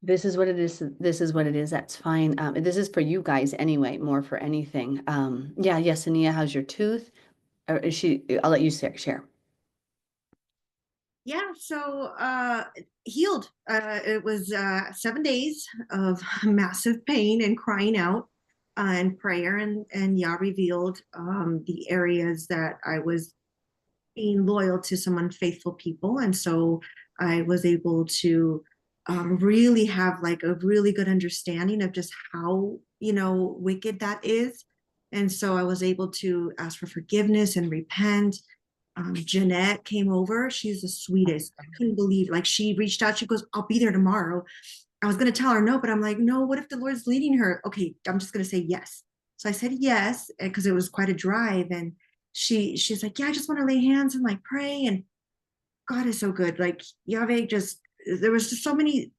This is what it is. This is what it is. That's fine. This is for you guys anyway, more for anything. Yeah, Yesenia, how's your tooth? Or is she, I'll let you share. Yeah, so healed. It was 7 days of massive pain and crying out and prayer, and Yah revealed the areas that I was being loyal to some unfaithful people. And so I was able to really have like a really good understanding of just how, wicked that is. And so I was able to ask for forgiveness and repent. Jeanette came over. She's the sweetest. I couldn't believe, like, she reached out. She goes, I'll be there tomorrow. I was going to tell her no, but I'm like, no, what if the Lord's leading her? Okay, I'm just going to say yes. So I said yes because it was quite a drive. And she's like, yeah, I just want to lay hands and like pray. And God is so good. Like Yahweh just, there was just so many,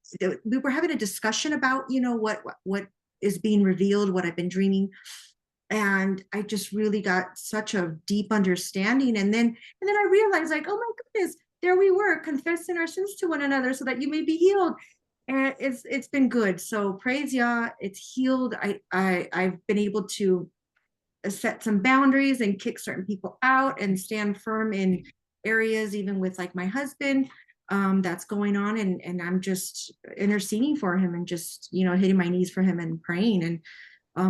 we were having a discussion about, what is being revealed, what I've been dreaming. And I just really got such a deep understanding. And then I realized, like, oh my goodness, there we were confessing our sins to one another so that you may be healed. And it's been good. So praise Yah, it's healed. I've been able to set some boundaries and kick certain people out and stand firm in areas, even with like my husband, that's going on. And I'm just interceding for him and just, hitting my knees for him and praying. And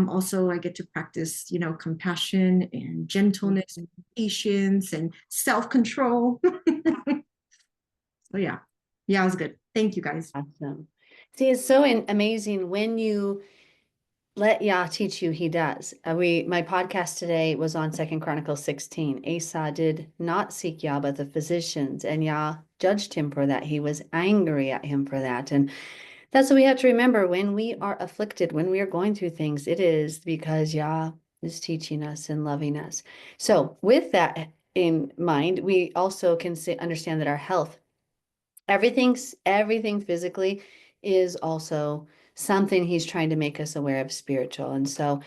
also I get to practice, compassion and gentleness and patience and self-control. So yeah, it was good. Thank you guys. Awesome. See, it's so amazing when you let Yah teach you, he does. My podcast today was on Second Chronicles 16. Asa did not seek Yah, but the physicians, and Yah judged him for that. He was angry at him for that. And that's what we have to remember when we are afflicted, when we are going through things, it is because Yah is teaching us and loving us. So, with that in mind, we also can understand that our health, everything physically is also something he's trying to make us aware of spiritual. And so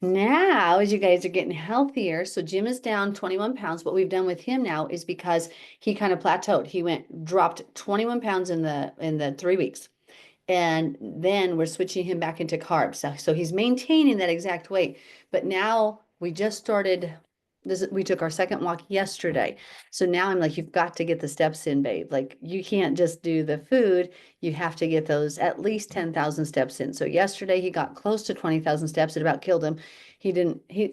now, as you guys are getting healthier, so Jim is down 21 pounds. What we've done with him now is because he kind of plateaued. He dropped 21 pounds in the 3 weeks. And then we're switching him back into carbs. So he's maintaining that exact weight. But now we just started this, we took our second walk yesterday. So now I'm like, you've got to get the steps in, babe. Like you can't just do the food. You have to get those at least 10,000 steps in. So yesterday he got close to 20,000 steps. It about killed him.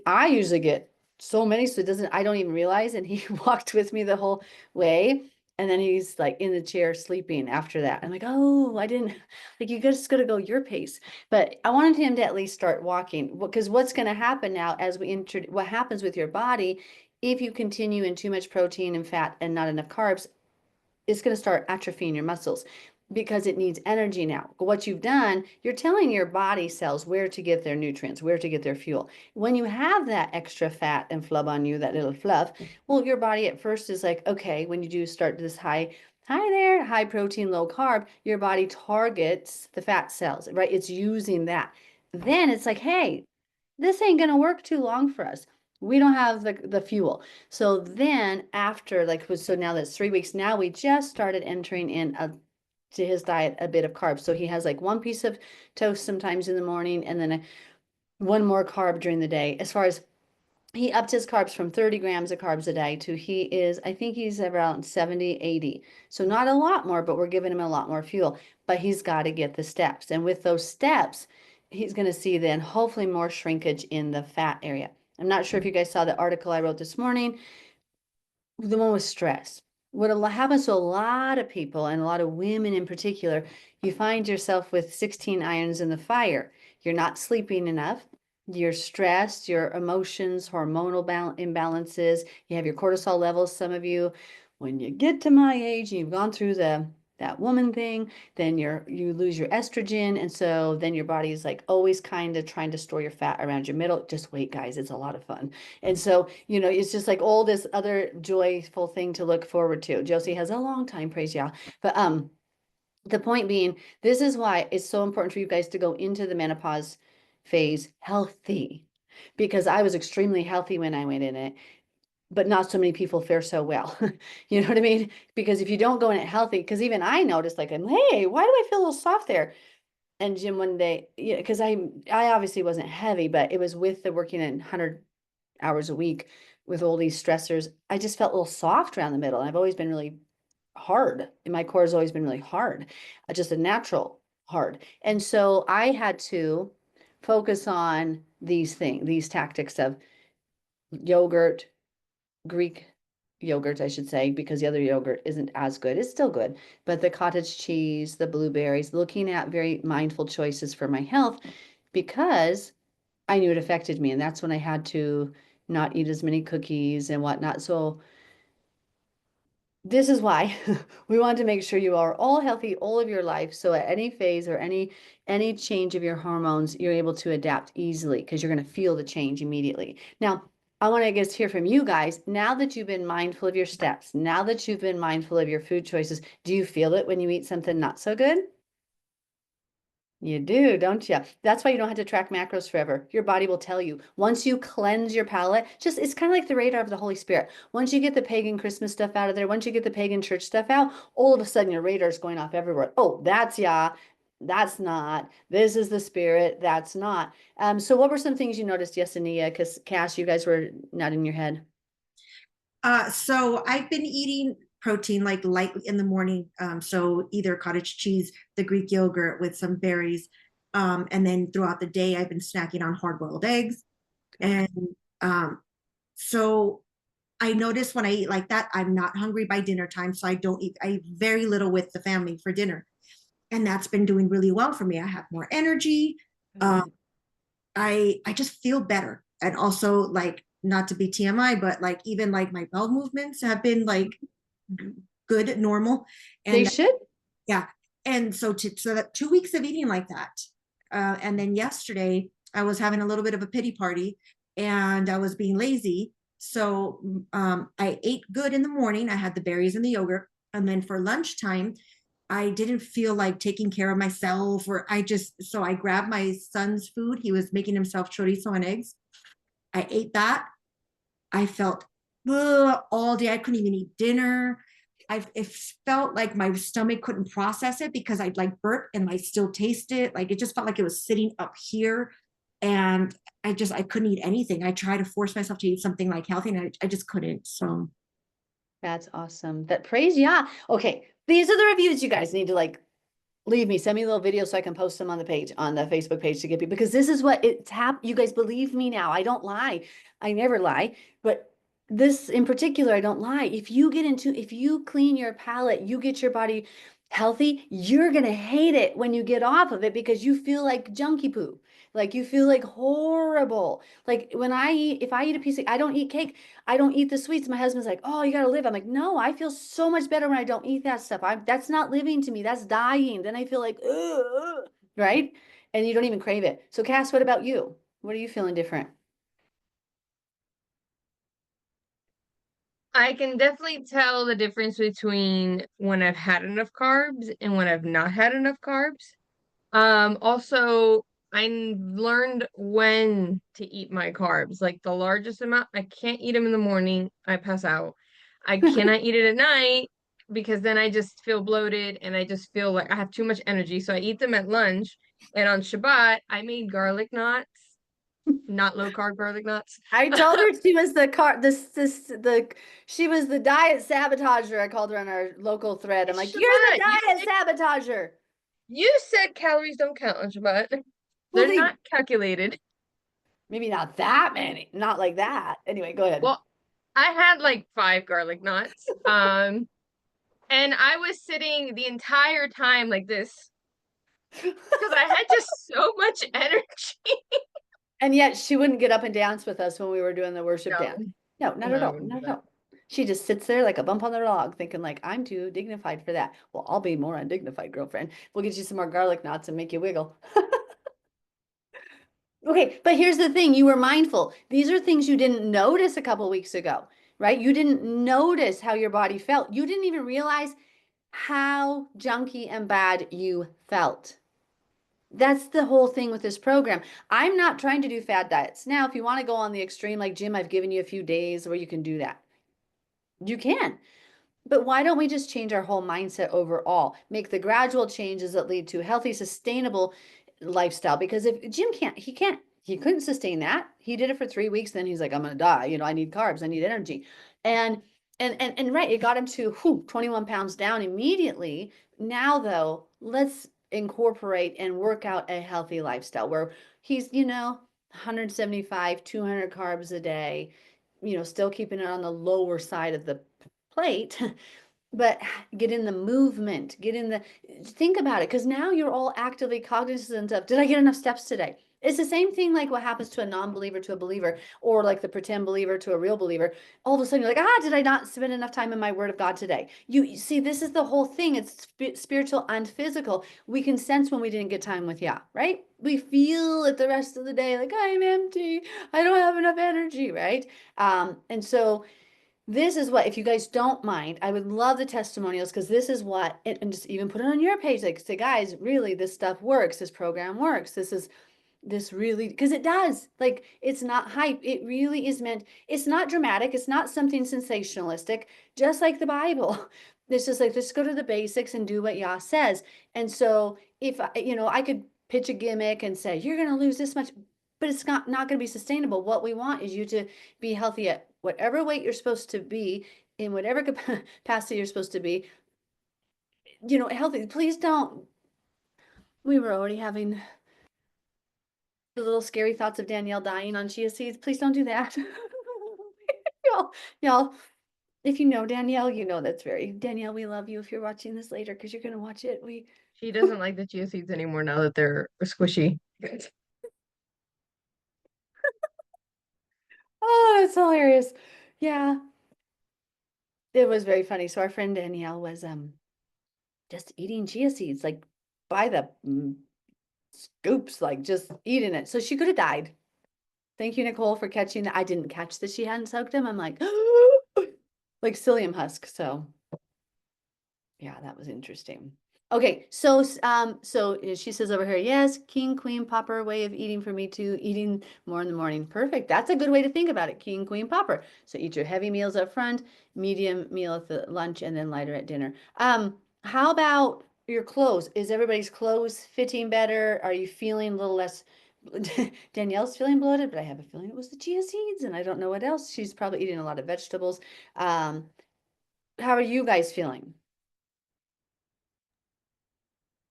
I usually get so many, so I don't even realize. And he walked with me the whole way. And then he's like in the chair sleeping after that. I'm like, oh, I didn't, like, you just got to go your pace. But I wanted him to at least start walking because what's going to happen now as what happens with your body if you continue in too much protein and fat and not enough carbs, it's going to start atrophying your muscles because it needs energy now. What you've done, you're telling your body cells where to get their nutrients, where to get their fuel. When you have that extra fat and flub on you, that little fluff, well, your body at first is like, okay, when you do start this hi there, high protein, low carb, your body targets the fat cells, right? It's using that. Then it's like, hey, this ain't going to work too long for us. We don't have the fuel. So then after so now that's 3 weeks. Now we just started entering in to his diet a bit of carbs. So he has like one piece of toast sometimes in the morning and then one more carb during the day. As far as he upped his carbs from 30 grams of carbs a day to I think he's around 70, 80. So not a lot more, but we're giving him a lot more fuel. But he's got to get the steps. And with those steps, he's going to see then hopefully more shrinkage in the fat area. I'm not sure if you guys saw the article I wrote this morning, the one with stress. What happens to a lot of people and a lot of women in particular, you find yourself with 16 irons in the fire. You're not sleeping enough. You're stressed, your emotions, hormonal imbalances. You have your cortisol levels. Some of you, when you get to my age, you've gone through that woman thing, then you lose your estrogen, and so then your body is like always kind of trying to store your fat around your middle. Just wait, guys, it's a lot of fun. And so, it's just like all this other joyful thing to look forward to. Josie has a long time, praise Yah. But the point being, this is why it's so important for you guys to go into the menopause phase healthy. Because I was extremely healthy when I went in it, but not so many people fare so well. You know what I mean? Because if you don't go in it healthy, because even I noticed, like, hey, why do I feel a little soft there? And Jim one day, yeah, because I obviously wasn't heavy, but it was with the working in 100 hours a week with all these stressors. I just felt a little soft around the middle. I've always been really hard, and my core has always been really hard, just a natural hard. And so I had to focus on these tactics of yogurt, Greek yogurt, I should say, because the other yogurt isn't as good. It's still good, but the cottage cheese, the blueberries, looking at very mindful choices for my health because I knew it affected me. And that's when I had to not eat as many cookies and whatnot. So this is why we want to make sure you are all healthy all of your life. So at any phase or any change of your hormones, you're able to adapt easily because you're going to feel the change immediately. Now, I want to just hear from you guys. Now that you've been mindful of your steps, now that you've been mindful of your food choices, do you feel it when you eat something not so good? You do, don't you? That's why you don't have to track macros forever. Your body will tell you. Once you cleanse your palate, just it's kind of like the radar of the Holy Spirit. Once you get the pagan Christmas stuff out of there, once you get the pagan church stuff out, all of a sudden your radar is going off everywhere. Oh, that's Yah. That's not. This is the spirit. That's not. So what were some things you noticed, Yesenia? Because Cass, you guys were nodding your head. So I've been eating protein like lightly in the morning. So either cottage cheese, the Greek yogurt with some berries. And then throughout the day, I've been snacking on hard boiled eggs. And um, so I notice when I eat like that, I'm not hungry by dinner time. So I don't eat, I eat very little with the family for dinner. And that's been doing really well for me. I have more energy. Um, I just feel better. And also like not to be TMI, but like even like my bowel movements have been like good, normal. They And should. yeah. And so that 2 weeks of eating like that. And then yesterday I was having a little bit of a pity party and I was being lazy. So I ate good in the morning. I had the berries and the yogurt. And then for lunchtime, I didn't feel like taking care of myself, or so I grabbed my son's food. He was making himself chorizo and eggs. I ate that. I felt all day. I couldn't even eat dinner. It felt like my stomach couldn't process it because I'd like burp and I still taste it. Like it just felt like it was sitting up here. And I couldn't eat anything. I tried to force myself to eat something like healthy and I just couldn't. So That's awesome. That praise Yah. Okay, these are the reviews you guys need to like leave me. Send me a little video so I can post them on the page, on the Facebook page to get people, because this is what it's you guys believe me now. I don't lie. I never lie. But this in particular, I don't lie. If you clean your palate, you get your body healthy, you're gonna hate it when you get off of it because you feel like junkie poo. Like you feel like horrible. Like when if I eat a piece of, I don't eat cake, I don't eat the sweets. My husband's like, "Oh, you got to live." I'm like, "No, I feel so much better when I don't eat that stuff. That's not living to me. That's dying." Then I feel like, ugh, right? And you don't even crave it. So, Cass, what about you? What are you feeling different? I can definitely tell the difference between when I've had enough carbs and when I've not had enough carbs. Also, learned when to eat my carbs. Like the largest amount, I can't eat them in the morning. I pass out. I cannot eat it at night because then I just feel bloated and I just feel like I have too much energy. So I eat them at lunch. And on Shabbat, I made garlic knots, not low carb garlic knots. I told her she was she was the diet sabotager. I called her on our local thread. I'm like, "You're the Shabbat, diet sabotager." you said calories don't count on Shabbat. Well, They're they not calculated. maybe not that many, not like that. Anyway, go ahead. Well, I had like 5 garlic knots. And I was sitting the entire time like this because I had just so much energy. And yet she wouldn't get up and dance with us when we were doing the worship No, dance. No, not at no, I all. wouldn't do Not at that. all. She just sits there like a bump on the log, thinking like, "I'm too dignified for that." Well, I'll be more undignified, girlfriend. We'll get you some more garlic knots and make you wiggle. Okay, but here's the thing, you were mindful. These are things you didn't notice a couple weeks ago, right? You didn't notice how your body felt. You didn't even realize how junky and bad you felt. That's the whole thing with this program. I'm not trying to do fad diets. Now, if you want to go on the extreme, like Jim, I've given you a few days where you can do that. You can. But why don't we just change our whole mindset overall? Make the gradual changes that lead to healthy, sustainable lifestyle. Because if Jim he couldn't sustain that. He did it for 3 weeks, then he's like, I'm gonna die. I need carbs, I need energy. And and right, it got him to 21 pounds down immediately. Now though, let's incorporate and work out a healthy lifestyle where he's, 175, 200 carbs a day, still keeping it on the lower side of the plate, but get in the movement, think about it, because now you're all actively cognizant of, did I get enough steps today? It's the same thing like what happens to a non-believer to a believer, or like the pretend believer to a real believer. All of a sudden you're like, did I not spend enough time in my word of God today? You see, this is the whole thing. It's spiritual and physical. We can sense when we didn't get time with Yah, right? We feel it the rest of the day, like I'm empty, I don't have enough energy, right? And so this is what, if you guys don't mind, I would love the testimonials, because this is what, and just even put it on your page, like say, guys, really, this stuff works. This program works. This really, because it does. Like, it's not hype. It really is meant, it's not dramatic. It's not something sensationalistic, just like the Bible. It's just like, just go to the basics and do what Yah says. And so if, I could pitch a gimmick and say, you're going to lose this much, but it's not going to be sustainable. What we want is you to be healthy at whatever weight you're supposed to be, in whatever capacity you're supposed to be, healthy. Please don't. We were already having the little scary thoughts of Danielle dying on chia seeds. Please don't do that. y'all, if you know Danielle, that's Danielle, we love you if you're watching this later, because you're going to watch it. She doesn't like the chia seeds anymore now that they're squishy. Oh, that's hilarious. Yeah. It was very funny. So our friend Danielle was just eating chia seeds, like by the scoops, like just eating it. So she could have died. Thank you, Nicole, for catching that. I didn't catch that she hadn't soaked them. I'm like, like psyllium husk. So yeah, that was interesting. Okay, so she says over here, yes, king, queen, pauper way of eating for me too, eating more in the morning. Perfect. That's a good way to think about it. King, queen, pauper. So eat your heavy meals up front, medium meal at the lunch, and then lighter at dinner. How about your clothes? Is everybody's clothes fitting better? Are you feeling a little less? Danielle's feeling bloated, but I have a feeling it was the chia seeds, and I don't know what else. She's probably eating a lot of vegetables. How are you guys feeling?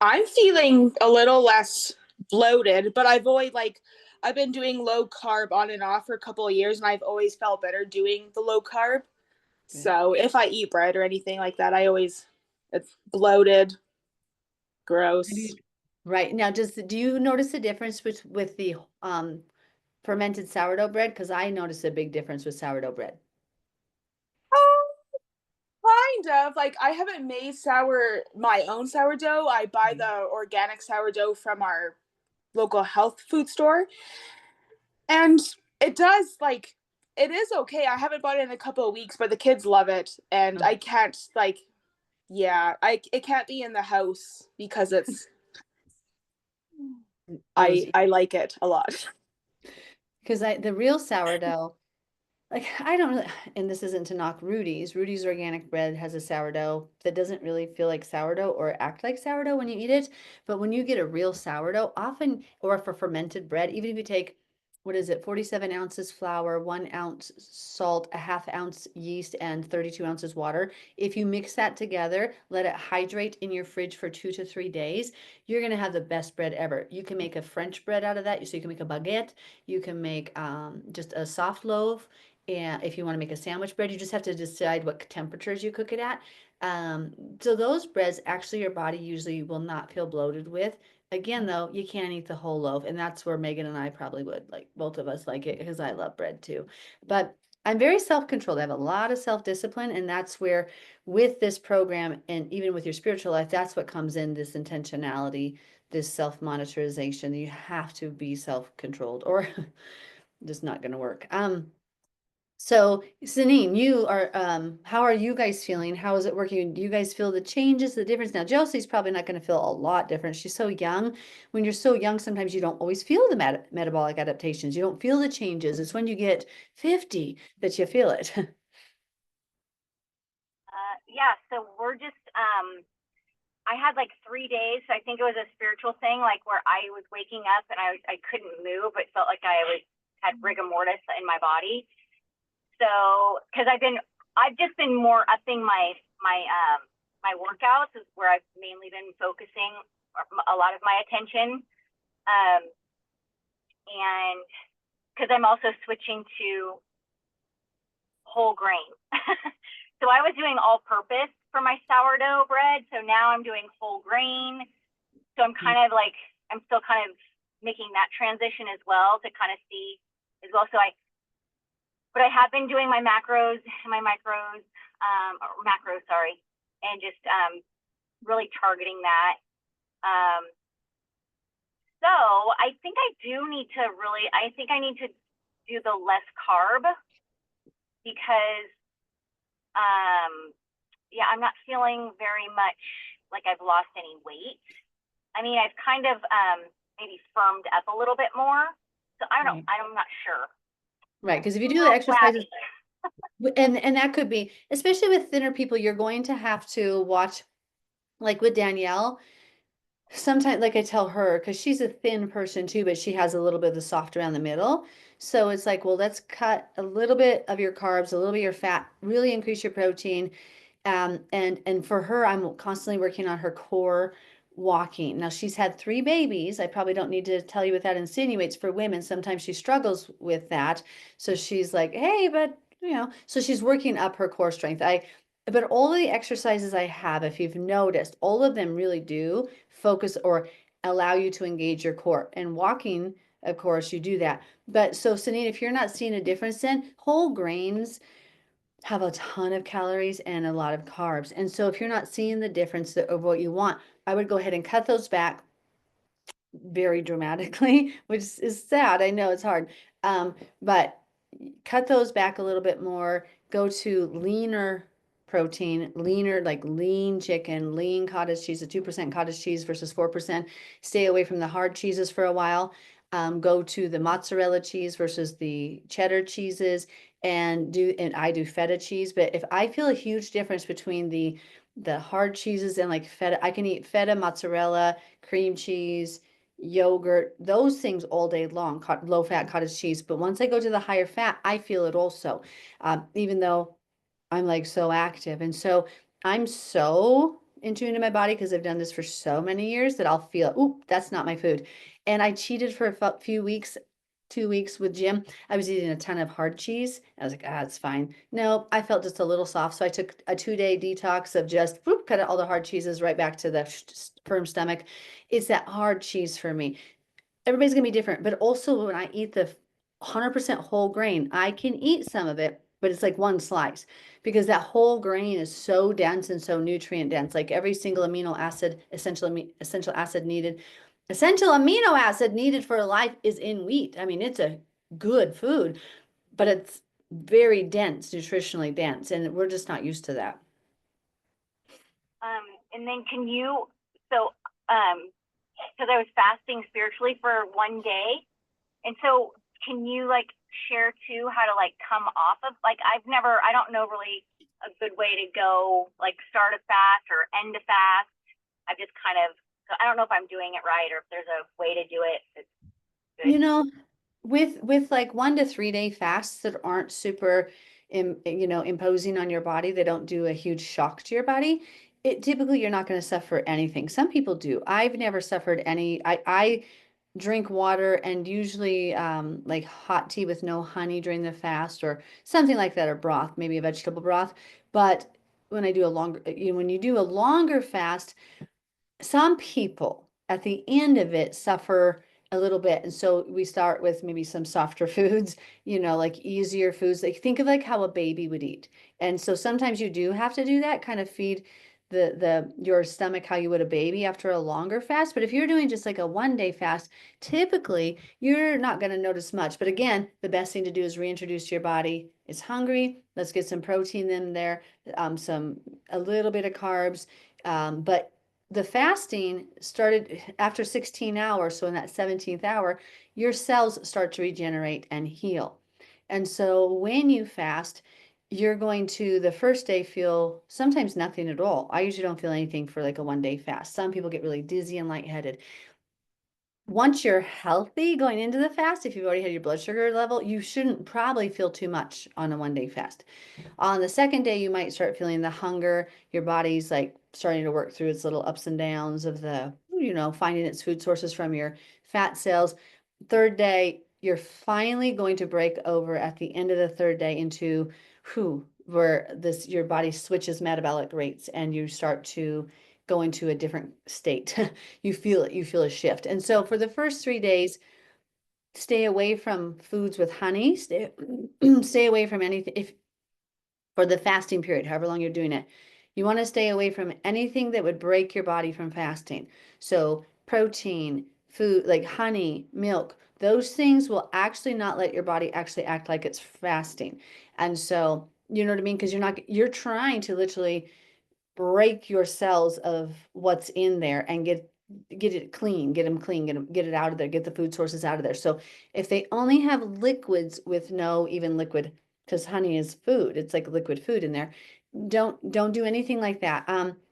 I'm feeling a little less bloated, but I've been doing low carb on and off for a couple of years, and I've always felt better doing the low carb. Good. So if I eat bread or anything like that, it's bloated, gross. Right. Now, do you notice a difference with the fermented sourdough bread? Because I notice a big difference with sourdough bread. Kind of. Like, I haven't made my own sourdough. I buy the organic sourdough from our local health food store. And it is okay. I haven't bought it in a couple of weeks, but the kids love it. And I can't it can't be in the house because I like it a lot. Because the real sourdough, like, I don't really, and this isn't to knock Rudy's. Rudy's organic bread has a sourdough that doesn't really feel like sourdough or act like sourdough when you eat it. But when you get a real sourdough, often, or for fermented bread, even if you take, what is it, 47 ounces flour, 1 ounce salt, a ½ ounce yeast, and 32 ounces water. If you mix that together, let it hydrate in your fridge for 2 to 3 days, you're going to have the best bread ever. You can make a French bread out of that. So you can make a baguette. You can make just a soft loaf. And if you want to make a sandwich bread, you just have to decide what temperatures you cook it at. So those breads, actually, your body usually will not feel bloated with. Again, though, you can't eat the whole loaf, and that's where Megan and I probably would, like, both of us like it, because I love bread too. But I'm very self-controlled. I have a lot of self-discipline, and that's where, with this program, and even with your spiritual life, that's what comes in, this intentionality, this self-monitorization. You have to be self-controlled, or just not going to work. So Sanine, you are, how are you guys feeling? How is it working? Do you guys feel the changes, the difference? Now, Josie's probably not going to feel a lot different. She's so young. When you're so young, sometimes you don't always feel the metabolic adaptations. You don't feel the changes. It's when you get 50 that you feel it. yeah, so we're just I had like 3 days, so I think it was a spiritual thing, like where I was waking up and I couldn't move. It felt like had rigor mortis in my body. So because I've just been more upping my workouts is where I've mainly been focusing a lot of my attention. And because I'm also switching to whole grain. So I was doing all purpose for my sourdough bread. So now I'm doing whole grain. So I'm still kind of making that transition as well to kind of see as well. But I have been doing my macros, sorry, and just really targeting that. So I think I need to do the less carb because I'm not feeling very much like I've lost any weight. I mean, I've kind of maybe firmed up a little bit more. So I'm not sure. Right, because if you A do the little exercises, flabby. and that could be, especially with thinner people, you're going to have to watch, like with Danielle. Sometimes, like I tell her, because she's a thin person too, but she has a little bit of the soft around the middle. So it's like, well, let's cut a little bit of your carbs, a little bit of your fat, really increase your protein. And for her, I'm constantly working on her core walking. Now she's had 3 babies. I probably don't need to tell you what that insinuates for women. Sometimes she struggles with that. So she's like, hey, but so she's working up her core strength. But all the exercises I have, if you've noticed, all of them really do focus or allow you to engage your core. And walking, of course, you do that. But so Sanine, if you're not seeing a difference, then whole grains have a ton of calories and a lot of carbs. And so if you're not seeing the difference of what you want, I would go ahead and cut those back very dramatically, which is sad. I know it's hard. But cut those back a little bit more, go to leaner protein, like lean chicken, lean cottage cheese, a 2% cottage cheese versus 4%. Stay away from the hard cheeses for a while. Go to the mozzarella cheese versus the cheddar cheeses, and I do feta cheese. But if I feel a huge difference between the hard cheeses and like feta, I can eat feta, mozzarella, cream cheese, yogurt, those things all day long, low fat cottage cheese. But once I go to the higher fat, I feel it also, even though I'm like so active. And so I'm so in tune to my body because I've done this for so many years that I'll feel, oop, that's not my food. And I cheated for a few weeks, 2 weeks with Jim. I was eating a ton of hard cheese. I was like, it's fine. No, I felt just a little soft. So I took a 2-day detox of just cut out all the hard cheeses right back to the firm stomach. It's that hard cheese for me. Everybody's gonna be different, but also when I eat the 100% whole grain, I can eat some of it, but it's like one slice because that whole grain is so dense and so nutrient dense. Like every single amino acid, essential amino acid needed for life is in wheat. I mean, it's a good food, but it's very dense, nutritionally dense, and we're just not used to that. And then because I was fasting spiritually for 1 day, and so can you like share too how to like come off of, like I don't know really a good way to go, like start a fast or end a fast. I don't know if I'm doing it right or if there's a way to do it that's good. With like 1 to 3 day fasts that aren't super imposing on your body, they don't do a huge shock to your body. Typically you're not going to suffer anything. Some people do. I've never suffered any. I drink water and usually like hot tea with no honey during the fast or something like that, or broth, maybe a vegetable broth. But when I do when you do a longer fast, some people at the end of it suffer a little bit. And so we start with maybe some softer foods, like easier foods. Like think of like how a baby would eat. And so sometimes you do have to do that, kind of feed your stomach how you would a baby after a longer fast. But if you're doing just like a 1 day fast, typically you're not going to notice much. But again, the best thing to do is reintroduce to your body. It's hungry. Let's get some protein in there, a little bit of carbs. But the fasting started after 16 hours. So in that 17th hour, your cells start to regenerate and heal. And so when you fast, you're going to the first day feel sometimes nothing at all. I usually don't feel anything for like a 1 day fast. Some people get really dizzy and lightheaded. Once you're healthy going into the fast, if you've already had your blood sugar level, you shouldn't probably feel too much on a 1 day fast. On the second day, you might start feeling the hunger. Your body's like starting to work through its little ups and downs of the, finding its food sources from your fat cells. Third day, you're finally going to break over at the end of the third day into where your body switches metabolic rates and you start to go into a different state. You feel it, you feel a shift. And so for the first 3 days, stay away from foods with honey, stay away from anything. If for the fasting period, however long you're doing it, you want to stay away from anything that would break your body from fasting. So protein, food like honey, milk, those things will actually not let your body actually act like it's fasting. And so, you know what I mean? Because you're trying to literally break your cells of what's in there and get it clean, get them clean, get it out of there, get the food sources out of there. So if they only have liquids with no even liquid, because honey is food, it's like liquid food in there. Don't do anything like that.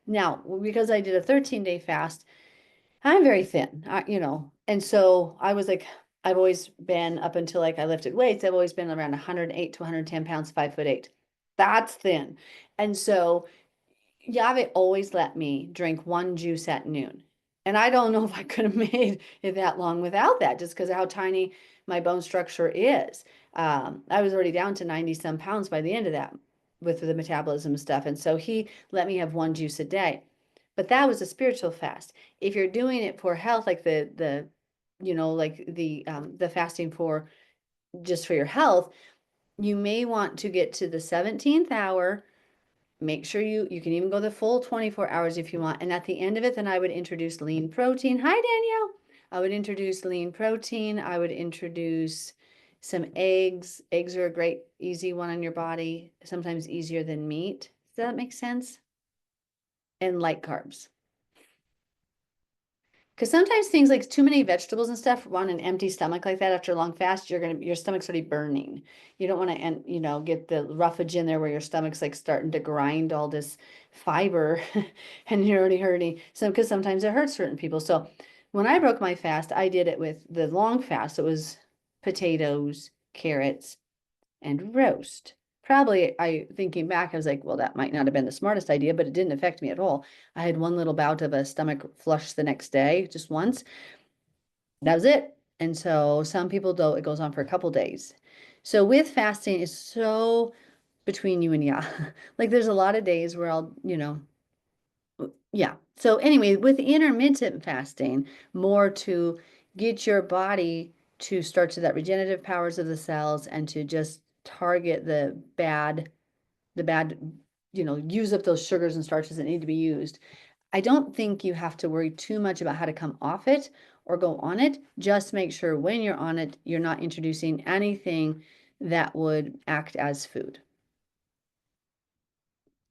Now because I did a 13-day fast, I'm very thin, and so I was like, I've always been up until like I lifted weights, I've always been around 108 to 110 pounds, 5'8". That's thin. And so Yahweh always let me drink one juice at noon. And I don't know if I could have made it that long without that, just because of how tiny my bone structure is. I was already down to 90 some pounds by the end of that with the metabolism stuff. And so he let me have one juice a day. But that was a spiritual fast. If you're doing it for health, like the fasting for just for your health, you may want to get to the 17th hour. Make sure you can even go the full 24 hours if you want. And at the end of it, then I would introduce lean protein. Hi, Danielle. I would introduce lean protein. I would introduce some eggs. Eggs are a great, easy one on your body, sometimes easier than meat. Does that make sense? And light carbs. Because sometimes things like too many vegetables and stuff on an empty stomach like that after a long fast, your stomach's already burning. You don't want to, get the roughage in there where your stomach's like starting to grind all this fiber and you're already hurting. So, because sometimes it hurts certain people. So when I broke my fast, I did it with the long fast. It was potatoes, carrots, and roast. Probably, thinking back, I was like, well, that might not have been the smartest idea, but it didn't affect me at all. I had one little bout of a stomach flush the next day, just once. That was it. And so some people, though, it goes on for a couple days. So with fasting, it's so between you and Yah. Like there's a lot of days where I'll, yeah. So anyway, with intermittent fasting, more to get your body to start to that regenerative powers of the cells and to just target the bad, use up those sugars and starches that need to be used. I don't think you have to worry too much about how to come off it or go on it. Just make sure when you're on it, you're not introducing anything that would act as food,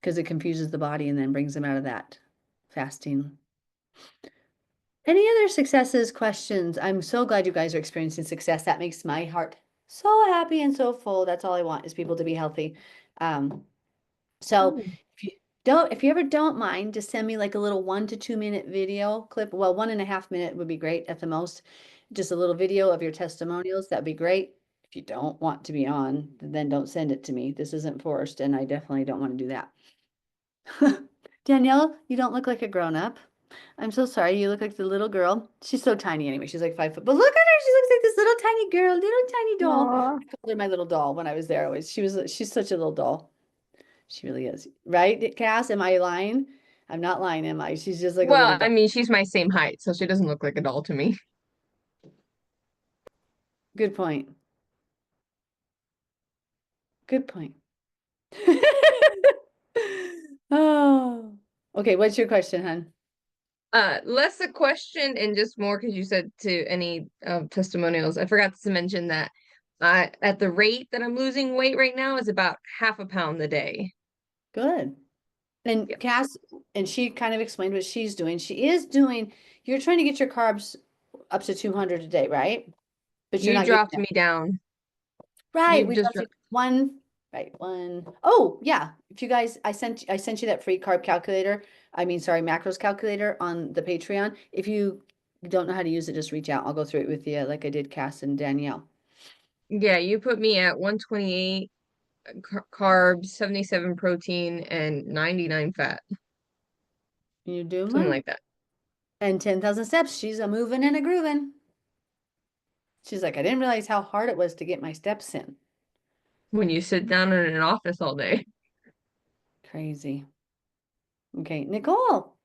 because it confuses the body and then brings them out of that fasting. Any other successes, questions? I'm so glad you guys are experiencing success. That makes my heart so happy and so full. That's all I want is people to be healthy. So if you ever don't mind, just send me like a little 1 to 2 minute video clip. Well, 1.5 minute would be great at the most. Just a little video of your testimonials. That'd be great. If you don't want to be on, then don't send it to me. This isn't forced, and I definitely don't want to do that. Danielle, you don't look like a grown up. I'm so sorry. You look like the little girl. She's so tiny anyway. She's like 5 foot. But look at her. She looks like this little tiny girl, little tiny doll. Aw. I called her my little doll when I was there always. She's such a little doll. She really is. Right, Cass? Am I lying? I'm not lying, am I? She's just like a little Well, I doll. mean, she's my same height, so she doesn't look like a doll to me. Good point. Good point. Oh. Okay, what's your question, hon? Less a question and just more because you said to any testimonials. I forgot to mention that at the rate that I'm losing weight right now is about half a pound a day. Good. And Yep. Cass, and she kind of explained what she's doing. You're trying to get your carbs up to 200 a day, right? But you're You not getting dropped that. me down. Right, You we just dropped you one. Right, one. Oh, yeah. If you guys, I sent you that free carb calculator. I mean, sorry, macros calculator on the Patreon. If you don't know how to use it, just reach out. I'll go through it with you like I did Cass and Danielle. Yeah, you put me at 128 carbs, 77 protein, and 99 fat, You do something well. like that. And 10,000 steps. She's a moving and a grooving. She's like, I didn't realize how hard it was to get my steps in. When you sit down in an office all day. Crazy. Okay, Nicole.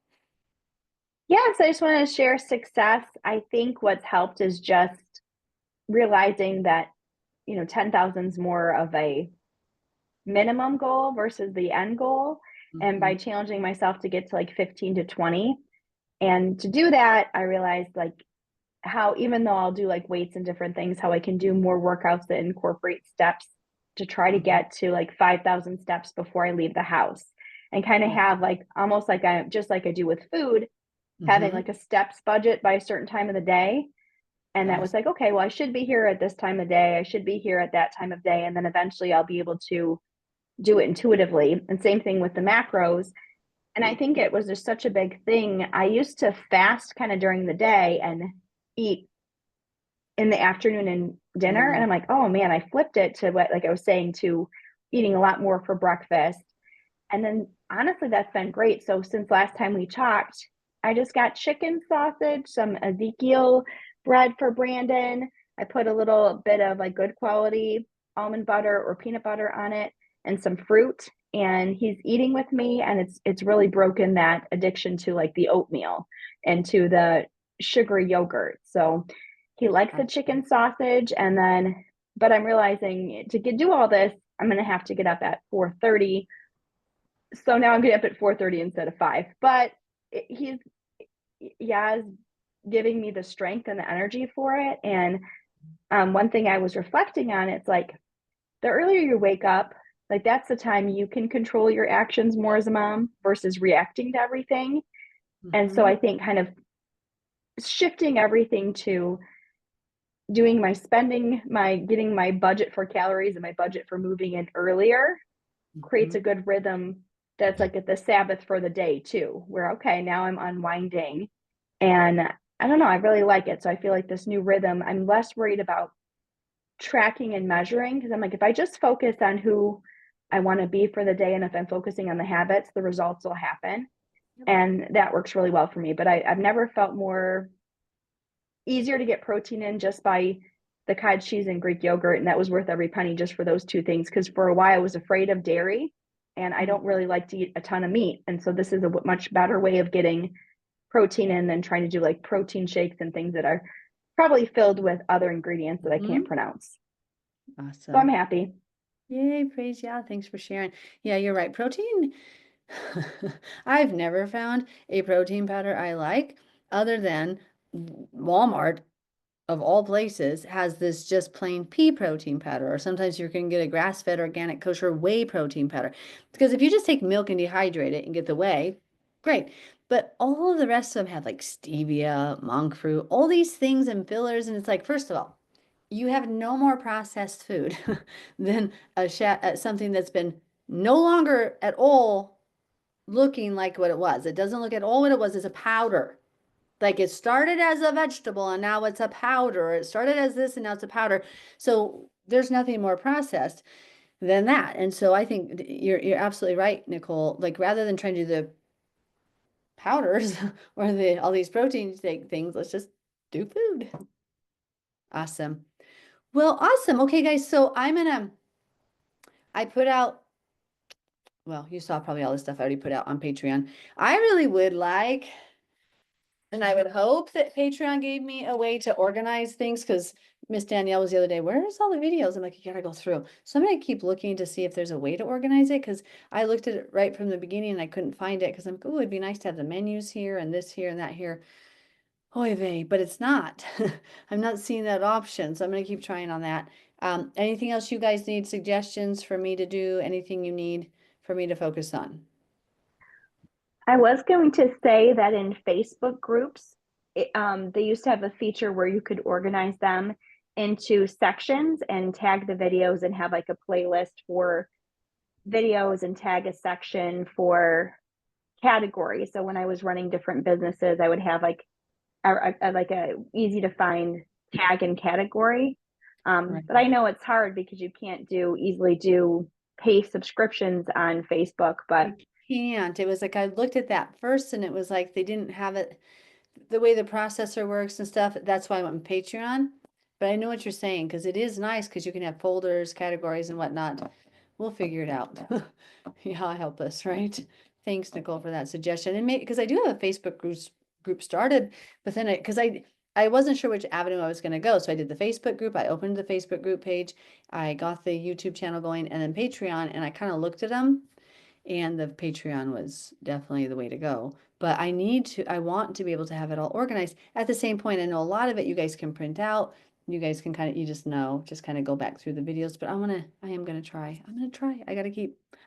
Yes, I just want to share success. I think what's helped is just realizing that, 10,000 is more of a minimum goal versus the end goal. And by challenging myself to get to like 15 to 20. And to do that, I realized like how, even though I'll do like weights and different things, how I can do more workouts that incorporate steps to try to get to like 5,000 steps before I leave the house, and kind of have like almost like just like I do with food, having like a steps budget by a certain time of the day. And that was like, okay, well, I should be here at this time of day. I should be here at that time of day. And then eventually I'll be able to do it intuitively. And same thing with the macros. And I think it was just such a big thing. I used to fast kind of during the day and eat in the afternoon and dinner. And I'm like, oh man, I flipped it to what, like I was saying, to eating a lot more for breakfast. And then honestly, that's been great. So since last time we talked, I just got chicken sausage, some Ezekiel bread for Brandon. I put a little bit of like good quality almond butter or peanut butter on it and some fruit. And he's eating with me, and it's really broken that addiction to like the oatmeal and to the sugary yogurt. So he likes the chicken sausage. And then, but I'm realizing to do all this, I'm going to have to get up at 4:30. So now I'm getting up at 4:30 instead of 5. But he's giving me the strength and the energy for it. And one thing I was reflecting on, it's like the earlier you wake up, like that's the time you can control your actions more as a mom versus reacting to everything. And so I think kind of shifting everything to doing my spending, getting my budget for calories and my budget for moving in earlier creates a good rhythm. That's like at the Sabbath for the day too, where, okay, now I'm unwinding. And I don't know, I really like it. So I feel like this new rhythm, I'm less worried about tracking and measuring, because I'm like, if I just focus on who I want to be for the day, and if I'm focusing on the habits, the results will happen. And that works really well for me. But I've never felt more easier to get protein in just by the cottage cheese and Greek yogurt. And that was worth every penny just for those two things. Because for a while I was afraid of dairy, and I don't really like to eat a ton of meat. And so this is a much better way of getting protein in than trying to do like protein shakes and things that are probably filled with other ingredients that I can't pronounce. Awesome. So I'm happy. Yay, praise yeah. Thanks for sharing. Yeah, you're right. Protein. I've never found a protein powder I like other than Walmart, of all places, has this just plain pea protein powder, or sometimes you can get a grass-fed organic kosher whey protein powder. Because if you just take milk and dehydrate it and get the whey, great. But all of the rest of them have like stevia, monk fruit, all these things and fillers. And it's like, first of all, you have no more processed food than something that's been no longer at all looking like what it was. It doesn't look at all what it was. It's a powder. Like it started as a vegetable and now it's a powder. It started as this and now it's a powder. So there's nothing more processed than that. And so I think you're absolutely right, Nicole. Like rather than trying to do the powders or all these protein things, let's just do food. Awesome. Well, awesome. Okay, guys. So I put out, well, you saw probably all the stuff I already put out on Patreon. I really would like, and I would hope that Patreon gave me a way to organize things, because Miss Danielle was the other day, where's all the videos? I'm like, you gotta go through. So I'm gonna keep looking to see if there's a way to organize it, because I looked at it right from the beginning and I couldn't find it, because I'm like, oh, it'd be nice to have the menus here and this here and that here. Oy vey, but it's not. I'm not seeing that option, so I'm gonna keep trying on that. Anything else you guys need suggestions for me to do? Anything you need for me to focus on? I was going to say that in Facebook groups, they used to have a feature where you could organize them into sections and tag the videos and have like a playlist for videos and tag a section for categories. So when I was running different businesses, I would have like a easy to find tag and category. Right. But I know it's hard because you can't easily do pay subscriptions on Facebook, but Can't. It was like I looked at that first and it was like they didn't have it the way the processor works and stuff. That's why I went with Patreon. But I know what you're saying because it is nice because you can have folders, categories, and whatnot. We'll figure it out. Yeah, help us, right? Thanks, Nicole, for that suggestion. And maybe because I do have a Facebook group started, but then I wasn't sure which avenue I was going to go. So I did the Facebook group. I opened the Facebook group page. I got the YouTube channel going and then Patreon, and I kind of looked at them. And the Patreon was definitely the way to go. But I want to be able to have it all organized. At the same point, I know a lot of it you guys can print out. You guys can you just kind of go back through the videos. But I am gonna try.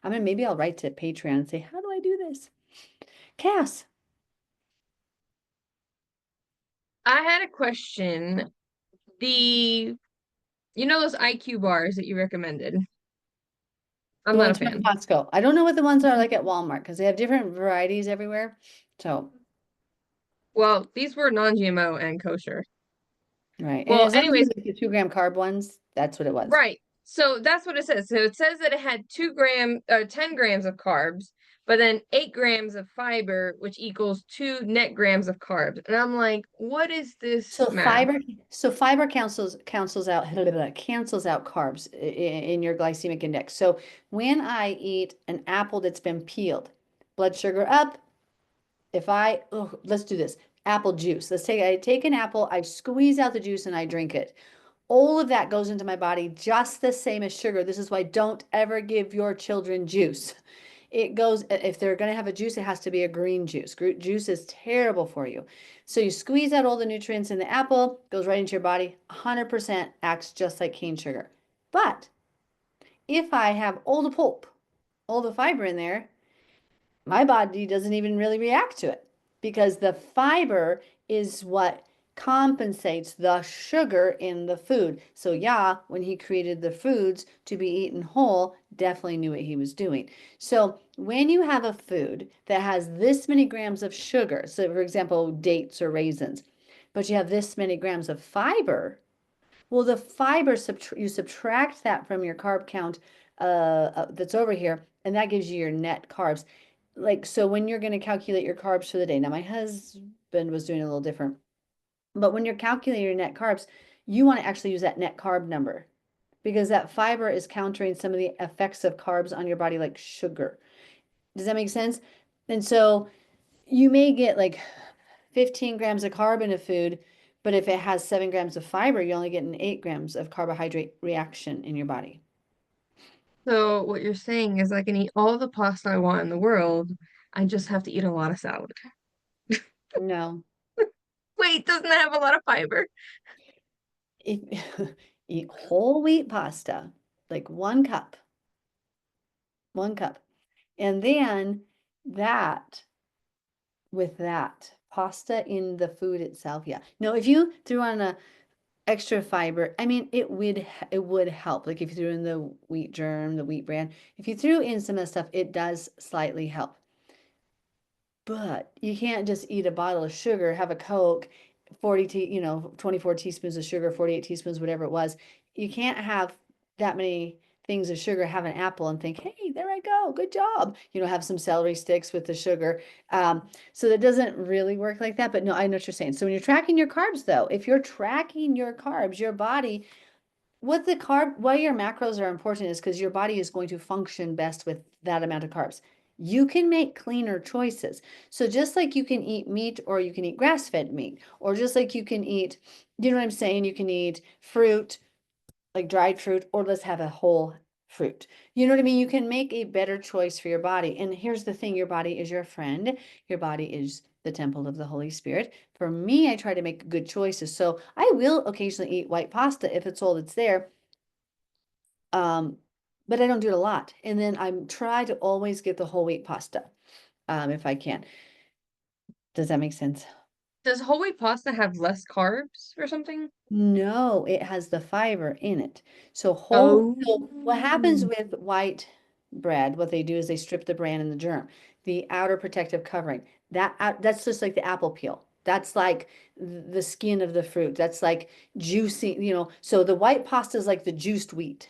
Maybe I'll write to Patreon and say, how do I do this? Cass. I had a question. Those IQ bars that you recommended? I'm The not a ones from fan. Costco. I don't know what the ones are like at Walmart because they have different varieties everywhere. So, Well, these were non-GMO and kosher. right. Well, And as long as anyways, it's the 2 gram carb ones, that's what it was. right. So that's what it says. So it says that it had 10 grams of carbs, but then 8 grams of fiber, which equals 2 net grams of carbs. And I'm like, what is this So math? fiber cancels out cancels out carbs in your glycemic index. So when I eat an apple that's been peeled, blood sugar up. Let's do this. Apple juice. I take an apple, I squeeze out the juice and I drink it. All of that goes into my body just the same as sugar. This is why don't ever give your children juice. It goes, if they're going to have a juice, it has to be a green juice. Juice is terrible for you. So you squeeze out all the nutrients in the apple, goes right into your body, 100% acts just like cane sugar. But if I have all the pulp, all the fiber in there, my body doesn't even really react to it because the fiber is what compensates the sugar in the food. So Yah, when he created the foods to be eaten whole, definitely knew what he was doing. So when you have a food that has this many grams of sugar, so for example, dates or raisins, but you have this many grams of fiber, well, the fiber, you subtract that from your carb count that's over here, and that gives you your net carbs. So when you're going to calculate your carbs for the day, now my husband was doing a little different. But when you're calculating your net carbs, you want to actually use that net carb number because that fiber is countering some of the effects of carbs on your body, like sugar. Does that make sense? And so you may get like 15 grams of carb in a food, but if it has 7 grams of fiber, you only get 8 grams of carbohydrate reaction in your body. So what you're saying is I can eat all the pasta I want in the world. I just have to eat a lot of salad. No. Wait, doesn't that have a lot of fiber? Eat whole wheat pasta, like 1 cup. 1 cup. And then with that pasta in the food itself. Yeah. No, if you threw on a extra fiber, I mean, it would help. Like if you threw in the wheat germ, the wheat bran, if you threw in some of the stuff, it does slightly help. But you can't just eat a bottle of sugar, have a Coke, 24 teaspoons of sugar, 48 teaspoons, whatever it was. You can't have that many things of sugar, have an apple and think, hey, there I go, good job. Have some celery sticks with the sugar. So that doesn't really work like that. But no, I know what you're saying. So when you're tracking your carbs, though, if you're tracking your carbs, your body, why your macros are important is because your body is going to function best with that amount of carbs. You can make cleaner choices. So just like you can eat meat or you can eat grass-fed meat, or just like you can eat, you know what I'm saying? You can eat fruit, like dried fruit, or let's have a whole fruit. You know what I mean? You can make a better choice for your body. And here's the thing, your body is your friend. Your body is the temple of the Holy Spirit. For me, I try to make good choices. So I will occasionally eat white pasta if it's all that's there. But I don't do it a lot. And then I try to always get the whole wheat pasta, if I can. Does that make sense? Does whole wheat pasta have less carbs or something? No, it has the fiber in it. So Oh. what happens with white bread, what they do is they strip the bran and the germ. The outer protective covering, that's just like the apple peel. That's like the skin of the fruit. That's like juicy, so the white pasta is like the juiced wheat,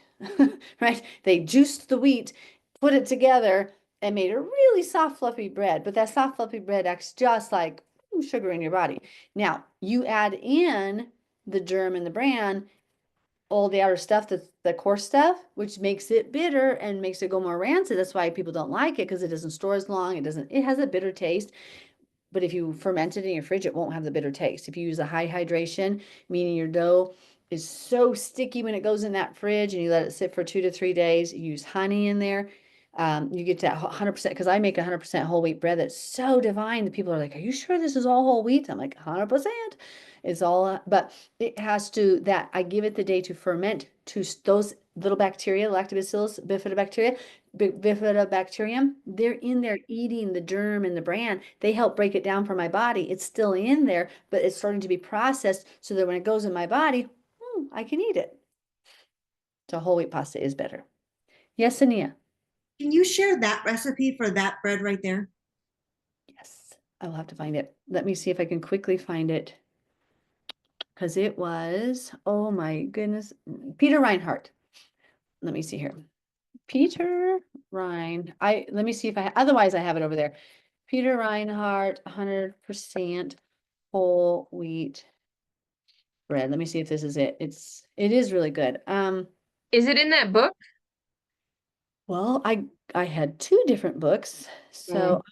right? They juiced the wheat, put it together, and made a really soft, fluffy bread. But that soft, fluffy bread acts just like sugar in your body. Now, you add in the germ and the bran, all the outer stuff, the coarse stuff, which makes it bitter and makes it go more rancid. That's why people don't like it, because it doesn't store as long. It has a bitter taste. But if you ferment it in your fridge, it won't have the bitter taste. If you use a high hydration, meaning your dough is so sticky when it goes in that fridge and you let it sit for 2 to 3 days, you use honey in there, you get that 100%, because I make 100% whole wheat bread that's so divine that people are like, are you sure this is all whole wheat? I'm like, 100%. It's all, but it has to, that I give it the day to ferment to those little bacteria, lactobacillus, bifidobacterium, they're in there eating the germ and the bran. They help break it down for my body. It's still in there, but it's starting to be processed so that when it goes in my body, I can eat it. So whole wheat pasta is better. Yes, Ania. Can you share that recipe for that bread right there? Yes, I will have to find it. Let me see if I can quickly find it. Because it was, oh my goodness, Peter Reinhardt. Let me see here. Peter let me see if otherwise I have it over there. Peter Reinhardt, 100% whole wheat bread. Let me see if this is it. It is really good. Is it in that book? Well, I had 2 different books, so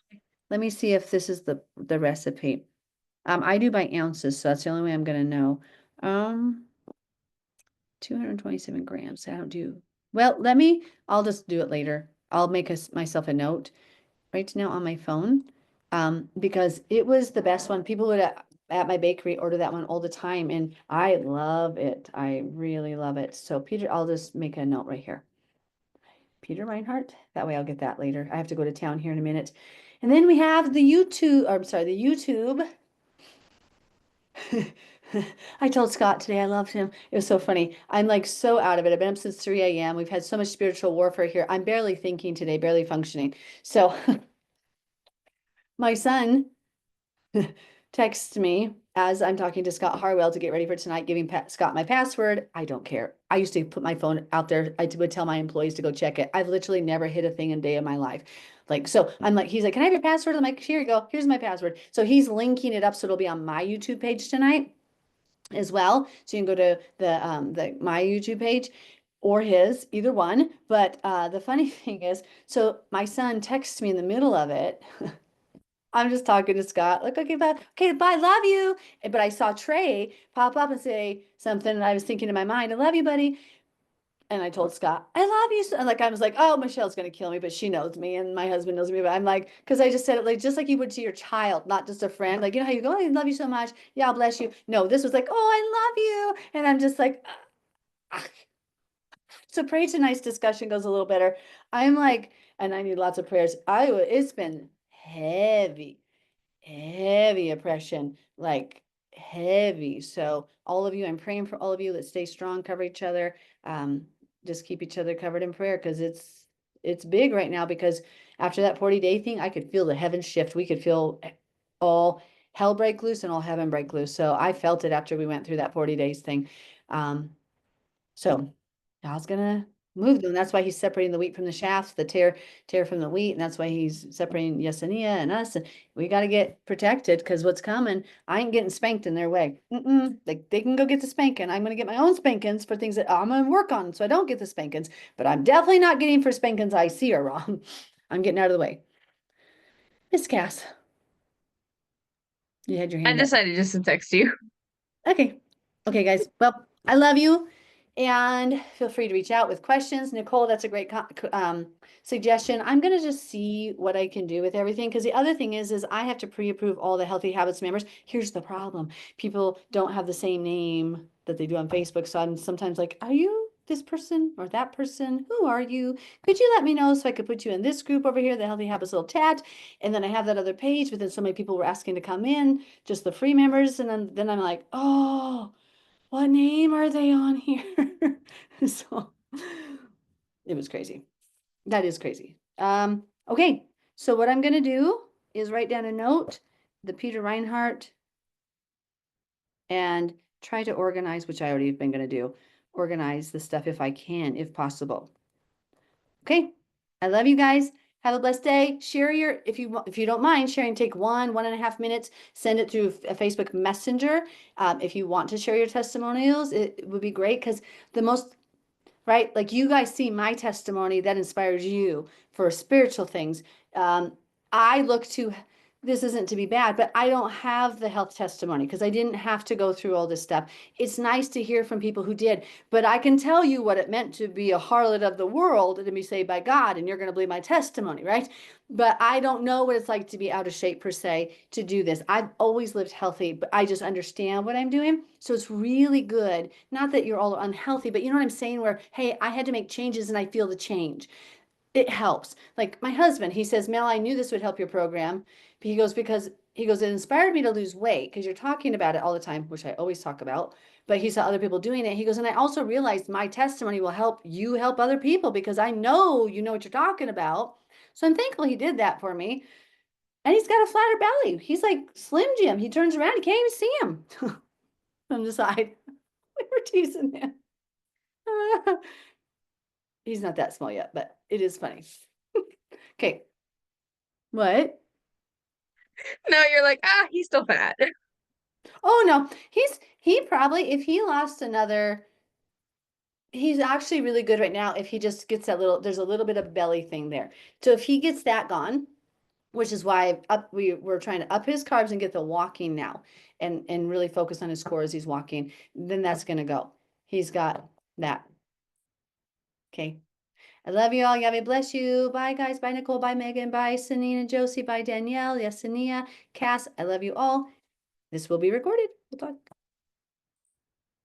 let me see if this is the recipe. I do by ounces, so that's the only way I'm gonna know. 227 grams. I don't do well. I'll just do it later. I'll make myself a note right now on my phone, because it was the best one. People would at my bakery order that one all the time, and I love it. I really love it. So Peter, I'll just make a note right here. Peter Reinhardt. That way I'll get that later. I have to go to town here in a minute. And then we have the YouTube, or I'm sorry, the YouTube. I told Scott today I loved him. It was so funny. I'm like so out of it. I've been up since 3 a.m. We've had so much spiritual warfare here. I'm barely thinking today, barely functioning. So my son texts me as I'm talking to Scott Harwell to get ready for tonight, giving Scott my password. I don't care. I used to put my phone out there. I would tell my employees to go check it. I've literally never hit a thing in a day of my life. Like, so I'm like, he's like, can I have your password? I'm like, here you go. Here's my password. So he's linking it up. So it'll be on my YouTube page tonight as well. So you can go to the my YouTube page or his, either one. But the funny thing is, so my son texts me in the middle of it. I'm just talking to Scott, like, okay, bye, love you. But I saw Trey pop up and say something, and I was thinking in my mind, I love you, buddy. And I told Scott, I love you. And like, I was like, oh, Michelle's going to kill me, but she knows me and my husband knows me. But I'm like, because I just said it like, just like you would to your child, not just a friend. Like, you know how you go, I love you so much. Yeah, bless you. No, this was like, oh, I love you. And I'm just like, so pray tonight's discussion goes a little better. I'm like, and I need lots of prayers. It's been heavy oppression, like heavy. So all of you, I'm praying for all of you. Let's stay strong, cover each other. Just keep each other covered in prayer, because it's big right now, because after that 40-day thing, I could feel the heavens shift. We could feel all hell break loose and all heaven break loose. So I felt it after we went through that 40 days thing. So God's gonna move them. That's why he's separating the wheat from the shafts, the tear from the wheat, and that's why he's separating Yesenia and us. And we got to get protected, because what's coming, I ain't getting spanked in their way. Like, they can go get the spanking. I'm gonna get my own spankings for things that I'm gonna work on, so I don't get the spankings. But I'm definitely not getting for spankings I see are wrong. I'm getting out of the way. Miss Cass, you had your I hand up. decided just to text you. Okay. Okay, guys. Well, I love you. And feel free to reach out with questions. Nicole, that's a great suggestion. I'm going to just see what I can do with everything. Because the other thing is I have to pre-approve all the Healthy Habits members. Here's the problem. People don't have the same name that they do on Facebook. So I'm sometimes like, are you this person or that person? Who are you? Could you let me know so I could put you in this group over here, the Healthy Habits Little Chat? And then I have that other page, but then so many people were asking to come in, just the free members. And then I'm like, oh, what name are they on here? So it was crazy. That is crazy. Okay, so what I'm gonna do is write down a note, the Peter Reinhardt, and try to organize, which I already have been gonna do, organize the stuff if I can, if possible. Okay, I love you guys. Have a blessed day. Share your, if you don't mind sharing, take 1.5 minutes, send it through a Facebook Messenger. If you want to share your testimonials, it would be great because the most, right? Like you guys see my testimony that inspires you for spiritual things. I look to, this isn't to be bad, but I don't have the health testimony because I didn't have to go through all this stuff. It's nice to hear from people who did, but I can tell you what it meant to be a harlot of the world and to be saved by God, and you're going to believe my testimony, right? But I don't know what it's like to be out of shape per se to do this. I've always lived healthy, but I just understand what I'm doing. So it's really good. Not that you're all unhealthy, but you know what I'm saying? Where, hey, I had to make changes and I feel the change. It helps. Like my husband, he says, Mel, I knew this would help your program. He goes, because he goes, it inspired me to lose weight because you're talking about it all the time, which I always talk about. But he saw other people doing it. He goes, and I also realized my testimony will help you help other people because I know you know what you're talking about. So I'm thankful he did that for me. And he's got a flatter belly. He's like Slim Jim. He turns around, you can't even see him from the side. We were teasing him. He's not that small yet, but it is funny. Okay. What? No, you're like, ah, he's still fat. Oh no, he probably, if he lost another, he's actually really good right now if he just gets that little, there's a little bit of belly thing there. So if he gets that gone, which is why we're trying to up his carbs and get the walking now and really focus on his core as he's walking, then that's gonna go. He's got that. Okay. I love you all. Yahweh bless you. Bye guys. Bye Nicole. Bye Megan. Bye Sanina Josie. Bye Danielle. Yesenia. Cass. I love you all. This will be recorded. We'll talk.